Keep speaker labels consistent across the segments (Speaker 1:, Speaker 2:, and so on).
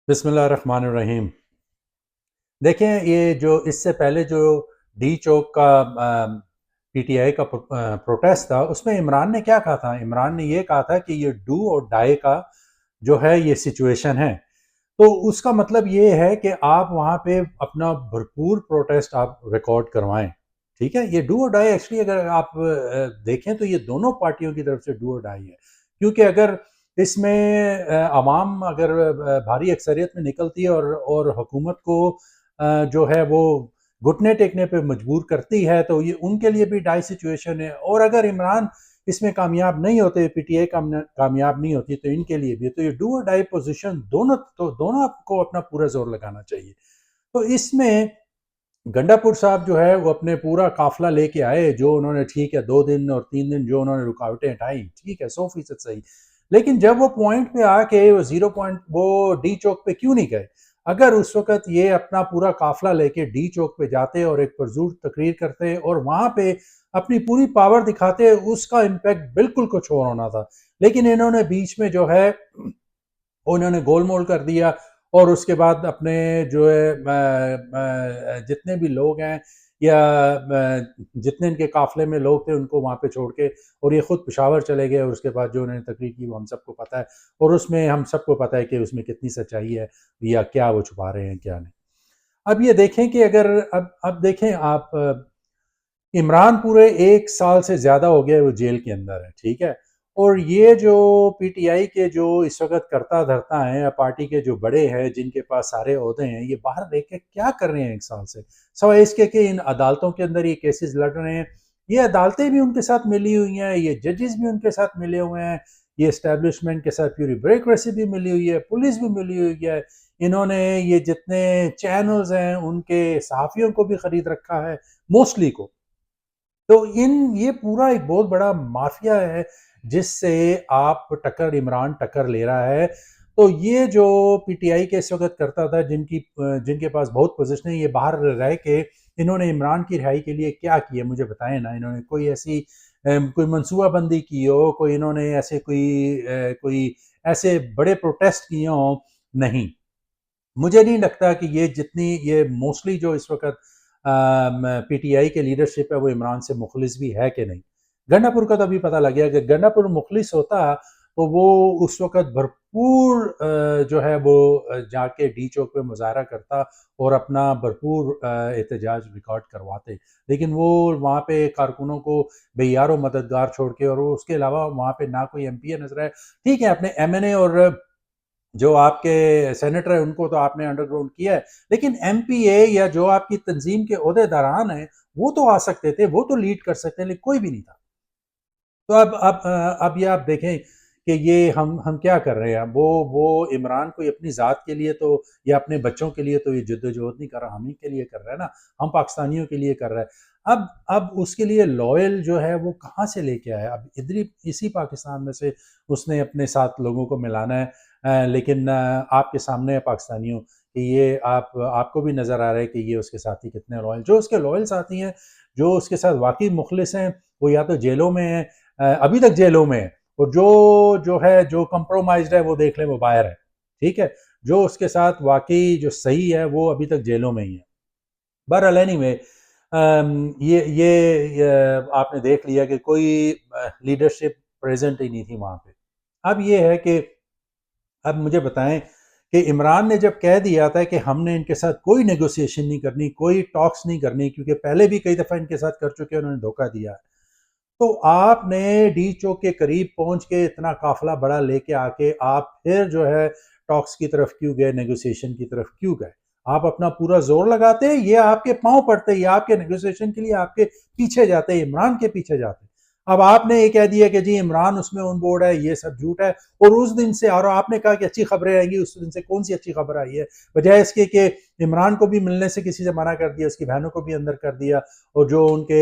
Speaker 1: बिस्मिल्लाहिर्रहमानिर्रहीम। देखें, ये जो इससे पहले जो डी चौक का पीटीआई का प्रोटेस्ट था, उसमें इमरान ने क्या कहा था? इमरान ने ये कहा था कि ये डू और डाई का जो है ये सिचुएशन है। तो उसका मतलब ये है कि आप वहाँ पे अपना भरपूर प्रोटेस्ट आप रिकॉर्ड करवाएं। ठीक है, ये डू और डाई एक्चुअली अगर आप देखें तो ये दोनों पार्टियों की तरफ से डू और डाई है, क्योंकि अगर इसमें अवाम अगर भारी अक्सरियत में निकलती है और हुकूमत को जो है वो घुटने टेकने पे मजबूर करती है, तो ये उनके लिए भी डाई सिचुएशन है। और अगर इमरान इसमें कामयाब नहीं होते, पीटीआई कामयाब नहीं होती, तो इनके लिए भी तो ये डू और डाई पोजीशन दोनों आपको अपना पूरा जोर लगाना चाहिए। तो इसमें गंडापुर साहब जो है वो अपने पूरा काफिला लेके आए, जो उन्होंने ठीक है 2 दिन और 3 दिन जो उन्होंने रुकावटें हटाई, ठीक है 100% सही। लेकिन जब वो पॉइंट पे आके वो 0 पॉइंट वो डी चौक पे क्यों नहीं गए? अगर उस वक्त ये अपना पूरा काफिला लेके डी चौक पे जाते और एक पुरजोर तकरीर करते और वहां पे अपनी पूरी पावर दिखाते, उसका इम्पैक्ट बिल्कुल कुछ और होना था। लेकिन इन्होंने बीच में जो है उन्होंने गोलमोल कर दिया, और उसके बाद अपने जो है जितने भी लोग हैं या जितने इनके काफिले में लोग थे उनको वहाँ पे छोड़ के और ये खुद पेशावर चले गए। और उसके बाद जो उन्होंने तकरीर की वो हम सबको पता है, और उसमें हम सबको पता है कि उसमें कितनी सच्चाई है या क्या वो छुपा रहे हैं क्या नहीं। अब ये देखें कि अगर अब देखें आप, इमरान पूरे 1 साल से ज़्यादा हो गया वो जेल के अंदर है, ठीक है। और ये जो पीटीआई के जो इस वक्त करता धरता हैं या पार्टी के जो बड़े हैं जिनके पास सारे ओहदे हैं, ये बाहर रह के क्या कर रहे हैं 1 साल से? सवाए इसके कि इन अदालतों के अंदर ये केसेस लड़ रहे हैं। ये अदालतें भी उनके साथ मिली हुई हैं, ये जजेस भी उनके साथ मिले हुए हैं, ये इस्टेब्लिशमेंट के साथ पूरी ब्यूरोक्रेसी भी मिली हुई है, पुलिस भी मिली हुई है। इन्होंने ये जितने चैनल्स हैं उनके सहाफ़ियों को भी खरीद रखा है, मोस्टली को। तो इन ये पूरा एक बहुत बड़ा माफिया है जिससे आप टक्कर इमरान टक्कर ले रहा है। तो ये जो पीटीआई के इस वक्त करता था, जिनके पास बहुत पोजीशन है, ये बाहर रह के इन्होंने इमरान की रिहाई के लिए क्या किया मुझे बताएं ना। इन्होंने कोई ऐसी कोई मनसूबाबंदी की हो, कोई इन्होंने ऐसे कोई ऐसे बड़े प्रोटेस्ट किए हों? नहीं, मुझे नहीं लगता कि ये जितनी ये मोस्टली जो इस वक्त पीटीआई के लीडरशिप है वो इमरान से मुखलिस भी है कि नहीं। गंडापुर का तो अभी पता लग गया कि गंडापुर मुखलिस होता तो वो उस वक्त भरपूर जो है वो जाके डी चौक पे मुजाहरा करता और अपना भरपूर एहतजाज रिकॉर्ड करवाते। लेकिन वो वहाँ पे कारकुनों को बेयारो मददगार छोड़ के, और उसके अलावा वहाँ पे ना कोई एमपी नजर आए। ठीक है, अपने एमएनए और जो आपके सेनेटर है उनको तो आपने अंडरग्राउंड किया है, लेकिन एमपीए या जो आपकी तंजीम के ओहदेदारान हैं वो तो आ सकते थे, वो तो लीड कर सकते हैं, लेकिन कोई भी नहीं था। तो अब ये आप देखें कि ये हम क्या कर रहे हैं। वो इमरान कोई अपनी ज़ात के लिए तो या अपने बच्चों के लिए तो ये जद्दोजहद नहीं कर रहा, हम ही के लिए कर रहा है ना, हम पाकिस्तानियों के लिए कर रहा है। अब उसके लिए लॉयल जो है वो कहाँ से लेके आया? अब इधर इसी पाकिस्तान में से उसने अपने साथ लोगों को मिलाना है। लेकिन आपके सामने है पाकिस्तानियों कि ये आपको भी नज़र आ रहा है कि ये उसके साथी कितने लॉयल, जो उसके लॉयल साथी हैं, जो उसके साथ वाकई मुखलिस हैं, वो या तो जेलों में हैं, अभी तक जेलों में है। और जो है जो कंप्रोमाइज्ड है वो देख लें वो बाहर है, ठीक है। जो उसके साथ वाकई जो सही है वो अभी तक जेलों में ही है। बहरहाल एनीवे, ये आपने देख लिया कि कोई लीडरशिप प्रेजेंट ही नहीं थी वहां पे। अब ये है कि अब मुझे बताएं कि इमरान ने जब कह दिया था कि हमने इनके साथ कोई नेगोशिएशन नहीं करनी, कोई टॉक्स नहीं करनी, क्योंकि पहले भी कई दफ़ा इनके साथ कर चुके हैं, उन्होंने धोखा दिया है। तो आपने डी चौक के करीब पहुंच के इतना काफिला बड़ा लेके आके आप फिर जो है टॉक्स की तरफ क्यों गए, नेगोशिएशन की तरफ क्यों गए? आप अपना पूरा जोर लगाते, ये आपके पांव पड़ते, ये आपके नेगोशिएशन के लिए आपके पीछे जाते, इमरान के पीछे जाते। अब आपने ये कह दिया कि जी इमरान उसमें ऑन बोर्ड है, ये सब झूठ है। और उस दिन से, और आपने कहा कि अच्छी खबरें आएंगी, उस दिन से कौन सी अच्छी खबर आई है? बजाय इसके कि इमरान को भी मिलने से किसी से मना कर दिया, उसकी बहनों को भी अंदर कर दिया, और जो उनके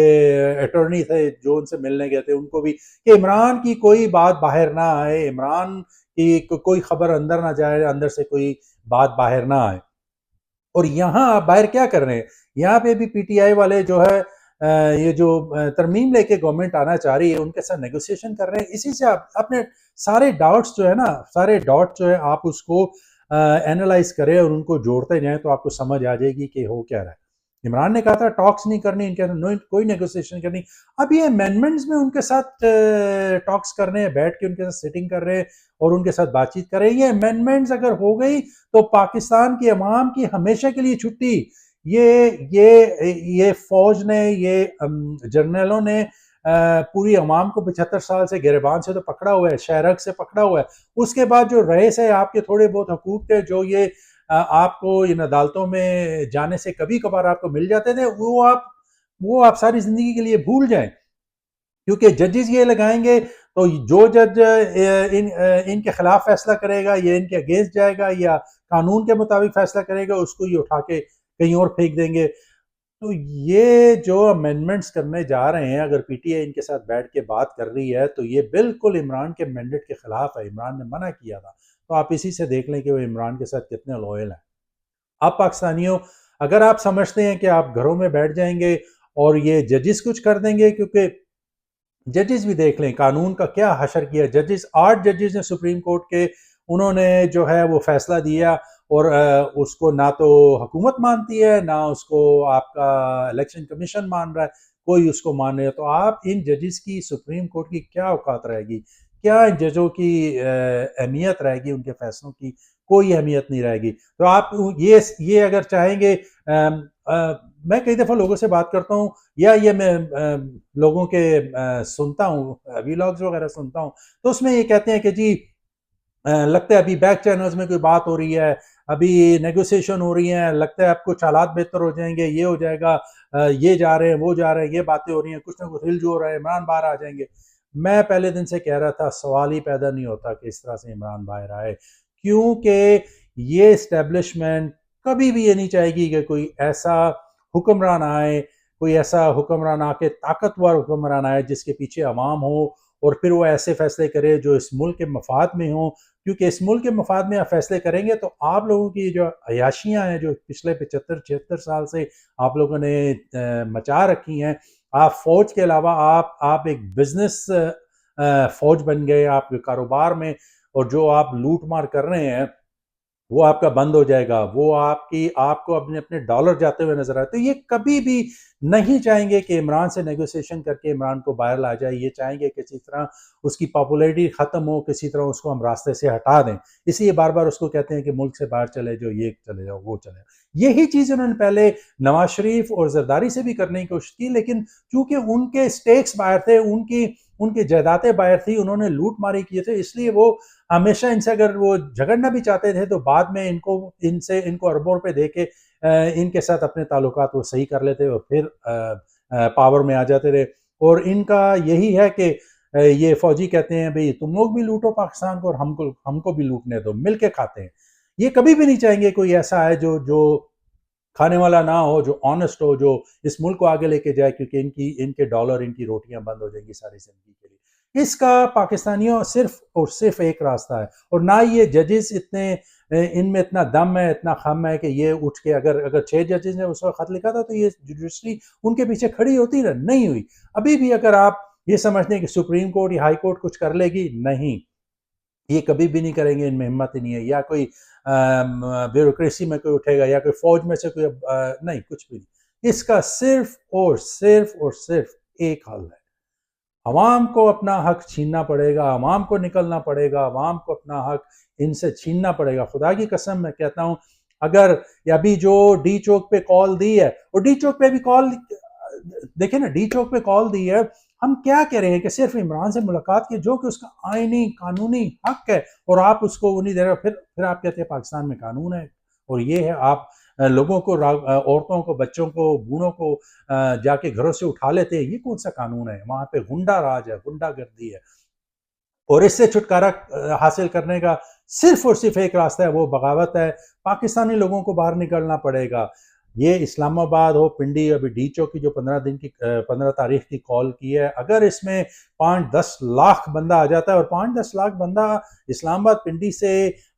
Speaker 1: अटॉर्नी थे जो उनसे मिलने गए थे उनको भी, कि इमरान की कोई बात बाहर ना आए, इमरान की कोई खबर अंदर ना जाए, अंदर से कोई बात बाहर ना आए। और यहाँ आप बाहर क्या कर रहे हैं? यहाँ पे भी पीटीआई वाले जो है ये जो तरमीम लेके गवर्नमेंट आना चाह रही है उनके साथ नेगोशिएशन कर रहे हैं। इसी से आप अपने सारे डाउट्स जो है ना, सारे डॉट जो है आप उसको एनालाइज करें और उनको जोड़ते जाएं तो आपको समझ आ जाएगी कि हो क्या रहा है। इमरान ने कहा था टॉक्स नहीं करनी, इनके साथ कोई नेगोशिएशन करनी। अब ये अमेंडमेंट्स में उनके साथ टॉक्स कर रहे हैं, बैठ के उनके साथ सिटिंग कर रहे हैं और उनके साथ बातचीत कर रहे हैं। ये अमेंडमेंट्स अगर हो गई तो पाकिस्तान की अवाम की हमेशा के लिए छुट्टी। ये फौज ने, ये जर्नलों ने पूरी अवाम को 75 साल से गिरबान से तो पकड़ा हुआ है, शहरक से पकड़ा हुआ है। उसके बाद जो रहे से आपके थोड़े बहुत हकूक थे, जो ये आपको इन अदालतों में जाने से कभी कभार आपको मिल जाते थे, वो आप सारी जिंदगी के लिए भूल जाएं। क्योंकि जजेस ये लगाएंगे तो जो जज इनके खिलाफ फैसला करेगा या इनके अगेंस्ट जाएगा या कानून के मुताबिक फैसला करेगा, उसको ये उठा के कहीं और फेंक देंगे। तो ये जो अमेंडमेंट्स करने जा रहे हैं, अगर पीटीआई इनके साथ बैठ के बात कर रही है तो ये बिल्कुल इमरान के मैंडेट के खिलाफ है। इमरान ने मना किया था, तो आप इसी से देख लें कि वो इमरान के साथ कितने लॉयल हैं। आप पाकिस्तानियों, अगर आप समझते हैं कि आप घरों में बैठ जाएंगे और ये जजेस कुछ कर देंगे, क्योंकि जजेस भी देख लें कानून का क्या हशर किया। जजेस 8 जजेस ने सुप्रीम कोर्ट के, उन्होंने जो है वो फैसला दिया और उसको ना तो हुकूमत मानती है, ना उसको आपका इलेक्शन कमीशन मान रहा है, कोई उसको मान रहा है। तो आप इन जजेस की, सुप्रीम कोर्ट की क्या औकात रहेगी, क्या इन जजों की अहमियत रहेगी, उनके फैसलों की कोई अहमियत नहीं रहेगी। तो आप ये अगर चाहेंगे, मैं कई दफ़ा लोगों से बात करता हूँ या ये मैं लोगों के सुनता हूँ, व्लॉग्स वगैरह सुनता हूँ, तो उसमें ये कहते हैं कि जी लगता है अभी बैक चैनल्स में कोई बात हो रही है, अभी नेगोशिएशन हो रही है, लगता है अब कुछ हालात बेहतर हो जाएंगे, ये हो जाएगा, ये जा रहे हैं, वो जा रहे हैं, ये बातें हो रही हैं, कुछ ना कुछ हिल जो हो रहा है, इमरान बाहर आ जाएंगे। मैं पहले दिन से कह रहा था, सवाल ही पैदा नहीं होता कि इस तरह से इमरान बाहर आए, क्योंकि ये इस्टेब्लिशमेंट कभी भी ये नहीं चाहेगी कि कोई ऐसा हुक्मरान आए, कोई ऐसा हुक्मरान आके, ताकतवर हुक्मरान आए जिसके पीछे अवाम हो और फिर वो ऐसे फैसले करे जो इस मुल्क के मफाद में हो। क्योंकि इस मुल्क के मफाद में आप फैसले करेंगे तो आप लोगों की जो अयाशियाँ हैं, जो पिछले 75-76 साल से आप लोगों ने मचा रखी हैं, आप फौज के अलावा आप एक बिजनेस फौज बन गए आपके कारोबार में, और जो आप लूट मार कर रहे हैं वो आपका बंद हो जाएगा, वो आपको अपने अपने डॉलर जाते हुए नजर आए। तो ये कभी भी नहीं चाहेंगे कि इमरान से नेगोशिएशन करके इमरान को बाहर ला जाए। ये चाहेंगे किसी तरह उसकी पॉपुलैरिटी खत्म हो, किसी तरह उसको हम रास्ते से हटा दें। इसलिए बार बार उसको कहते हैं कि मुल्क से बाहर चले जाओ, ये चले जाओ, वो चले जाओ। यही चीज उन्होंने पहले नवाज शरीफ और जरदारी से भी करने की कोशिश की, लेकिन चूंकि उनके स्टेक्स बाहर थे, उनकी जायदादें बाहर थी, उन्होंने लूट मारी किए थे, इसलिए वो हमेशा इनसे अगर वो झगड़ना भी चाहते थे तो बाद में इनको अरबों रुपए दे के इनके साथ अपने ताल्लुकात वो सही कर लेते और फिर पावर में आ जाते थे। और इनका यही है कि ये फौजी कहते हैं भाई तुम लोग भी लूटो पाकिस्तान को और हमको हमको भी लूटने दो, मिल के खाते हैं। ये कभी भी नहीं चाहेंगे कोई ऐसा है जो जो खाने वाला ना हो, जो ऑनेस्ट हो, जो इस मुल्क को आगे लेके जाए, क्योंकि इनके डॉलर, इनकी रोटियां बंद हो जाएंगी सारी जिंदगी के लिए। इसका पाकिस्तानियों सिर्फ और सिर्फ एक रास्ता है, और ना ये जजेस इतने, इनमें इतना दम है, इतना खम है कि ये उठ के, अगर 6 जजेस ने उस वक्त खत लिखा था तो ये जुडिशरी उनके पीछे खड़ी होती ना, नहीं हुई। अभी भी अगर आप ये समझते हैं कि सुप्रीम कोर्ट या हाई कोर्ट कुछ कर लेगी, नहीं, ये कभी भी नहीं करेंगे, इनमें हिम्मत ही नहीं है। या कोई ब्यूरोक्रेसी में कोई उठेगा या कोई फौज में से कोई नहीं, कुछ भी नहीं। इसका सिर्फ एक हल है, अवाम को अपना हक छीनना पड़ेगा, अवाम को निकलना पड़ेगा, अवाम को अपना हक इनसे छीनना पड़ेगा। खुदा की कसम मैं कहता हूं, अगर अभी जो डी चौक पे कॉल दी है, और डी चौक पे भी कॉल देखे ना, डी चौक पे कॉल दी है, हम क्या कह रहे हैं कि सिर्फ इमरान से मुलाकात की, जो कि उसका आईनी कानूनी हक है, और आप उसको वो नहीं दे रहे। फिर आप कहते हैं पाकिस्तान में कानून है, और ये है आप लोगों को, औरतों को, बच्चों को, बूढ़ों को जाके घरों से उठा लेते हैं। ये कौन सा कानून है? वहां पे गुंडा राज है, गुंडागर्दी है। और इससे छुटकारा हासिल करने का सिर्फ और सिर्फ एक रास्ता है, वो बगावत है। पाकिस्तानी लोगों को बाहर निकलना पड़ेगा। ये इस्लामाबाद हो, पिंडी, अभी डी चौक की जो 15 तारीख की कॉल की है, अगर इसमें 5-10 लाख बंदा आ जाता है, और 5-10 लाख बंदा इस्लामाबाद पिंडी से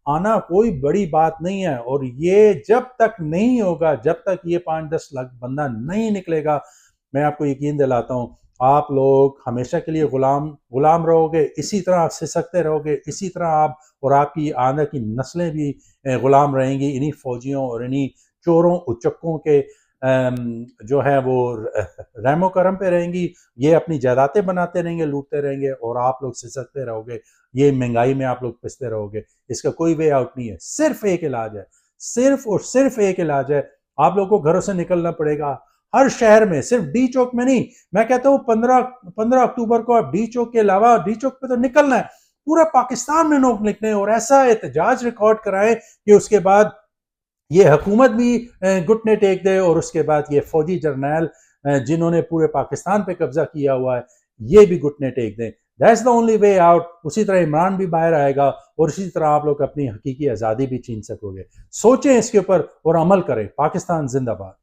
Speaker 1: आना कोई बड़ी बात नहीं है। और ये जब तक नहीं होगा, जब तक ये 5-10 लाख बंदा नहीं निकलेगा, मैं आपको यकीन दिलाता हूँ आप लोग हमेशा के लिए गुलाम रहोगे, इसी तरह आप सिसकते रहोगे, इसी तरह आप और आपकी आने की नस्लें भी गुलाम रहेंगी इन्हीं फौजियों और इन्हीं चोरों उचक्कों के जो है वो रहमो करम पे रहेंगी। ये अपनी जायदादें बनाते रहेंगे, लूटते रहेंगे और आप लोग सिसकते रहोगे। ये महंगाई में आप लोग पिसते रहोगे। इसका कोई वे आउट नहीं है। सिर्फ एक इलाज है, सिर्फ और सिर्फ एक इलाज है। आप लोगों को घरों से निकलना पड़ेगा, हर शहर में, सिर्फ डी चौक में नहीं। मैं कहता हूँ 15 अक्टूबर को आप डी चौक के अलावा, डी चौक पे तो निकलना है, पूरा पाकिस्तान में लोग निकले और ऐसा एहतजाज रिकॉर्ड कराएं कि उसके बाद ये हुकूमत भी घुटने टेक दे और उसके बाद ये फौजी जर्नैल जिन्होंने पूरे पाकिस्तान पे कब्जा किया हुआ है, ये भी घुटने टेक दें। That's the only way out. उसी तरह इमरान भी बाहर आएगा और इसी तरह आप लोग अपनी हकीकी आज़ादी भी छीन सकोगे। सोचें इसके ऊपर और अमल करें। पाकिस्तान जिंदाबाद।